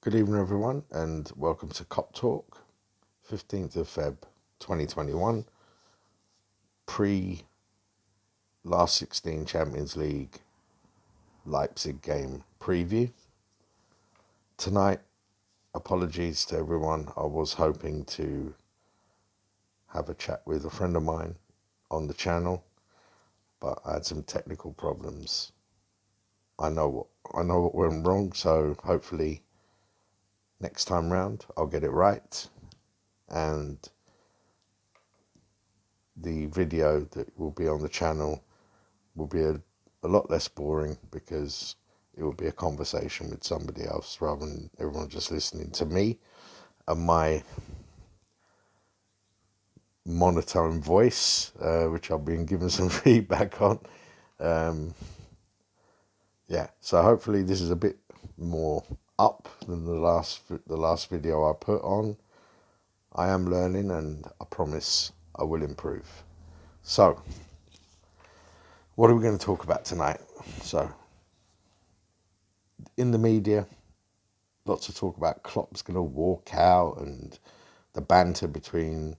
Good evening, everyone, and welcome to Cop Talk, 15th of Feb 2021, pre last 16 Champions League Leipzig game preview. Tonight, apologies to everyone. I was hoping to have a chat with a friend of mine on the channel, but I had some technical problems. I know what went wrong, so hopefully next time round I'll get it right, and the video that will be on the channel will be a lot less boring because it will be a conversation with somebody else rather than everyone just listening to me and my monotone voice, which I've been given some feedback on. So hopefully this is a bit more up than the last video I put on. I am learning, and I promise I will improve. So, what are we going to talk about tonight? So, in the media, lots of talk about Klopp's going to walk out, and the banter between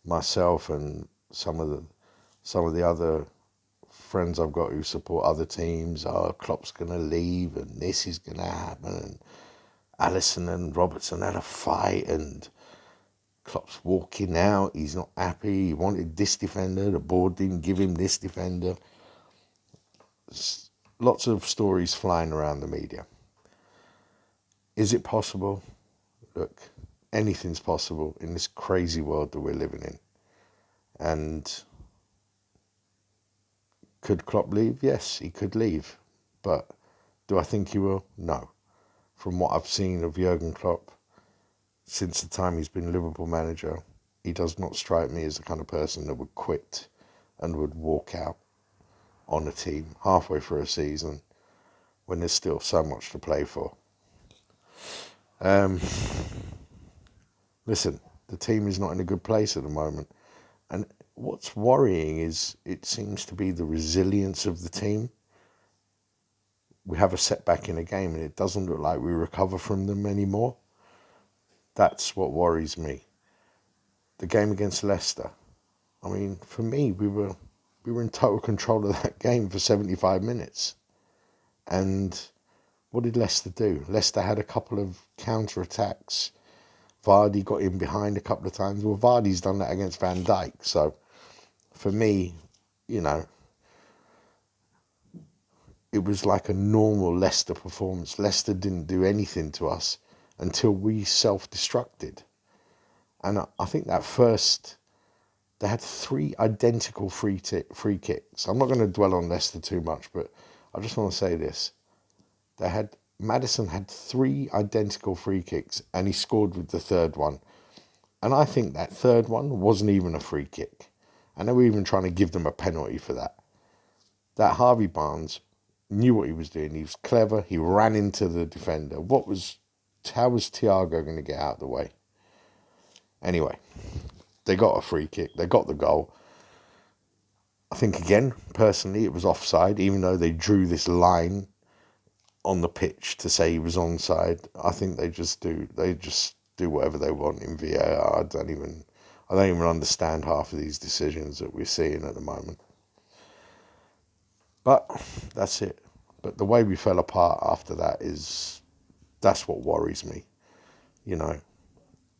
myself and some of the other friends I've got who support other teams. Klopp's going to leave, and this is going to happen. And Allison and Robertson had a fight, and Klopp's walking out. He's not happy. He wanted this defender. The board didn't give him this defender. Lots of stories flying around the media. Is it possible? Look, anything's possible in this crazy world that we're living in. And could Klopp leave? Yes, he could leave. But do I think he will? No. From what I've seen of Jurgen Klopp since the time he's been Liverpool manager, he does not strike me as the kind of person that would quit and would walk out on a team halfway through a season when there's still so much to play for. Listen, the team is not in a good place at the moment. And what's worrying is it seems to be the resilience of the team. We have a setback in a game and it doesn't look like we recover from them anymore. That's what worries me. The game against Leicester. I mean, for me, we were in total control of that game for 75 minutes. And what did Leicester do? Leicester had a couple of counter-attacks. Vardy got in behind a couple of times. Well, Vardy's done that against Van Dijk. So, for me, it was like a normal Leicester performance. Leicester didn't do anything to us until we self-destructed. And I think that first, they had 3 identical free kicks. I'm not going to dwell on Leicester too much, but I just want to say this. Maddison had 3 identical free kicks and he scored with the third one. And I think that third one wasn't even a free kick. And they were even trying to give them a penalty for that. That Harvey Barnes knew what he was doing. He was clever. He ran into the defender. How was Thiago going to get out of the way? Anyway, they got a free kick. They got the goal. I think, again, personally, it was offside, even though they drew this line on the pitch to say he was onside. I think they just do whatever they want in VAR. I don't even understand half of these decisions that we're seeing at the moment. But that's it. But the way we fell apart after that's what worries me.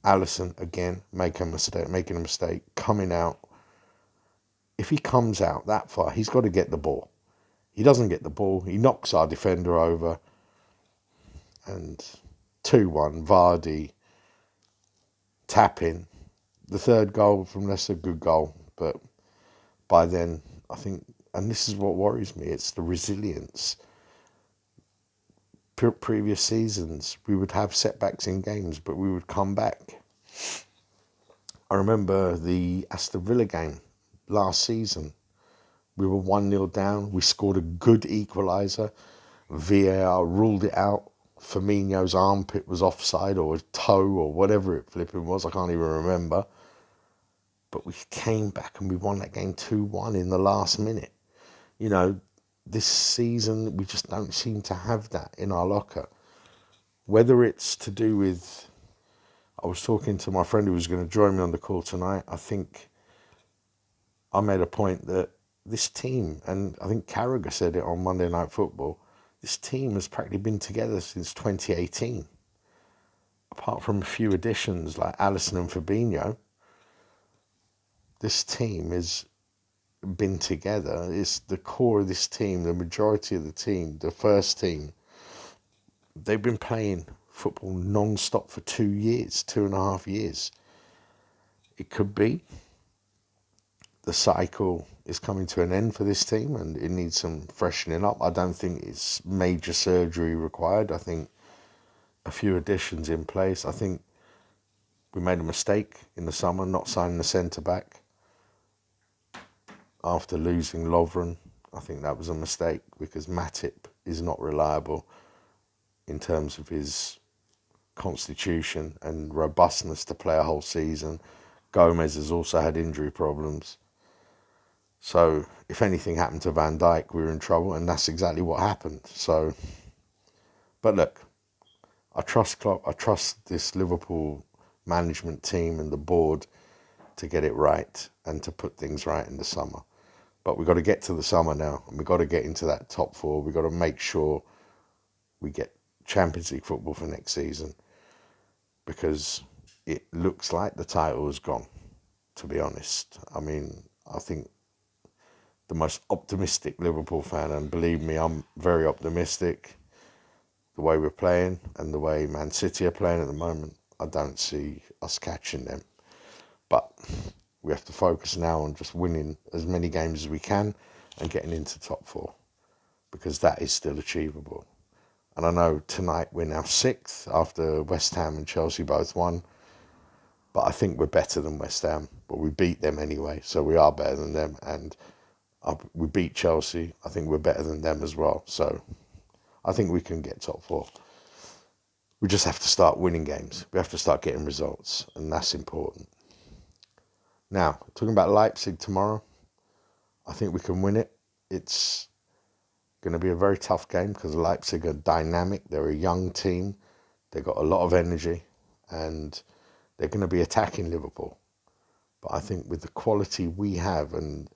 Allison, again, making a mistake, coming out. If he comes out that far, he's got to get the ball. He doesn't get the ball. He knocks our defender over. And 2-1, Vardy, tapping. The third goal from Leicester, good goal. But by then, I think, and this is what worries me, it's the resilience. Previous seasons, we would have setbacks in games, but we would come back. I remember the Aston Villa game last season. We were 1-0 down. We scored a good equaliser. VAR ruled it out. Firmino's armpit was offside, or a toe, or whatever it flipping was. I can't even remember. But we came back and we won that game 2-1 in the last minute. This season we just don't seem to have that in our locker. Whether it's to do with, I was talking to my friend who was going to join me on the call tonight. I think I made a point that this team, and I think Carragher said it on Monday Night Football, this team has practically been together since 2018. Apart from a few additions like Alisson and Fabinho, this team has been together. It's the core of this team, the majority of the team, the first team. They've been playing football non-stop for 2 years, 2.5 years. It could be the cycle is coming to an end for this team and it needs some freshening up. I don't think it's major surgery required. I think a few additions in place. I think we made a mistake in the summer not signing the centre-back after losing Lovren. I think that was a mistake because Matip is not reliable in terms of his constitution and robustness to play a whole season. Gomez has also had injury problems. So if anything happened to Van Dijk, we were in trouble, and that's exactly what happened. So, but look, I trust Klopp. I trust this Liverpool management team and the board to get it right and to put things right in the summer. But we've got to get to the summer now, and we've got to get into that top four. We've got to make sure we get Champions League football for next season, because it looks like the title is gone, to be honest. I mean, I think the most optimistic Liverpool fan, and believe me, I'm very optimistic, the way we're playing and the way Man City are playing at the moment, I don't see us catching them. But we have to focus now on just winning as many games as we can and getting into top four, because that is still achievable. And I know tonight we're now 6th after West Ham and Chelsea both won. But I think we're better than West Ham. But we beat them anyway, so we are better than them. And we beat Chelsea. I think we're better than them as well. So I think we can get top four. We just have to start winning games. We have to start getting results. And that's important. Now, talking about Leipzig tomorrow, I think we can win it. It's going to be a very tough game because Leipzig are dynamic. They're a young team. They've got a lot of energy. And they're going to be attacking Liverpool. But I think with the quality we have, and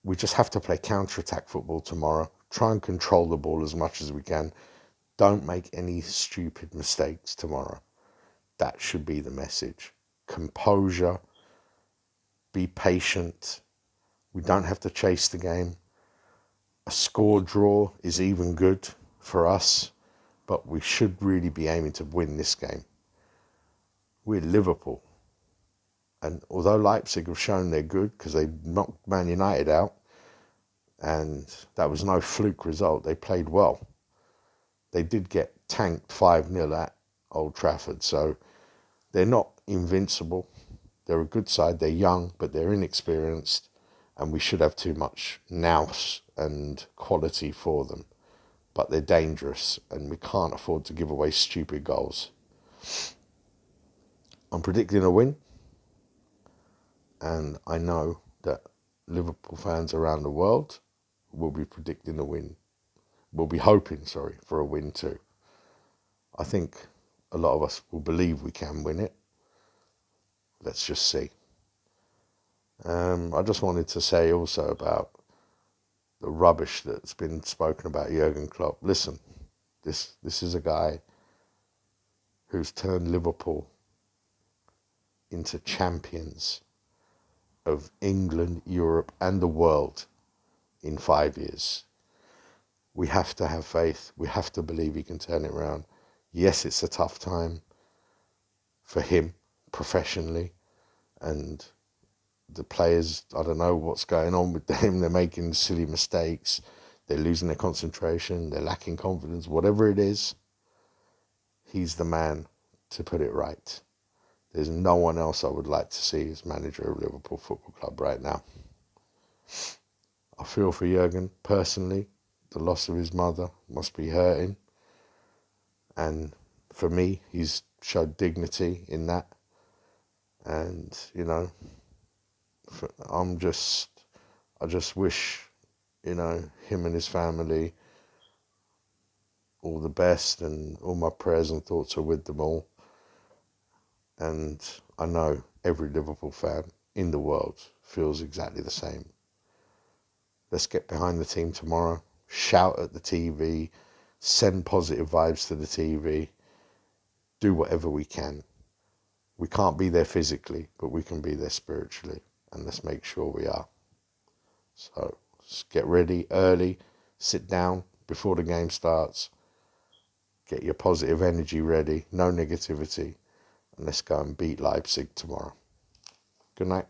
we just have to play counter-attack football tomorrow. Try and control the ball as much as we can. Don't make any stupid mistakes tomorrow. That should be the message. Composure. Be patient. We don't have to chase the game. A score draw is even good for us, but we should really be aiming to win this game. We're Liverpool. And although Leipzig have shown they're good because they knocked Man United out, and that was no fluke result, they played well. They did get tanked 5-0 at Old Trafford, so they're not invincible. They're a good side, they're young, but they're inexperienced, and we should have too much nous and quality for them. But they're dangerous, and we can't afford to give away stupid goals. I'm predicting a win, and I know that Liverpool fans around the world will be predicting a win. Will be hoping, for a win too. I think a lot of us will believe we can win it. Let's just see. I just wanted to say also about the rubbish that's been spoken about Jurgen Klopp. Listen, this is a guy who's turned Liverpool into champions of England, Europe, and the world in 5 years. We have to have faith. We have to believe he can turn it around. Yes, it's a tough time for him professionally, and the players, I don't know what's going on with them. They're making silly mistakes. They're losing their concentration. They're lacking confidence. Whatever it is, he's the man to put it right. There's no one else I would like to see as manager of Liverpool Football Club right now. I feel for Jurgen personally. The loss of his mother must be hurting. And for me, he's showed dignity in that. And, I just wish, him and his family all the best, and all my prayers and thoughts are with them all. And I know every Liverpool fan in the world feels exactly the same. Let's get behind the team tomorrow, shout at the TV, send positive vibes to the TV, do whatever we can. We can't be there physically, but we can be there spiritually, and let's make sure we are. So just get ready early, sit down before the game starts, get your positive energy ready, no negativity, and let's go and beat Leipzig tomorrow. Good night.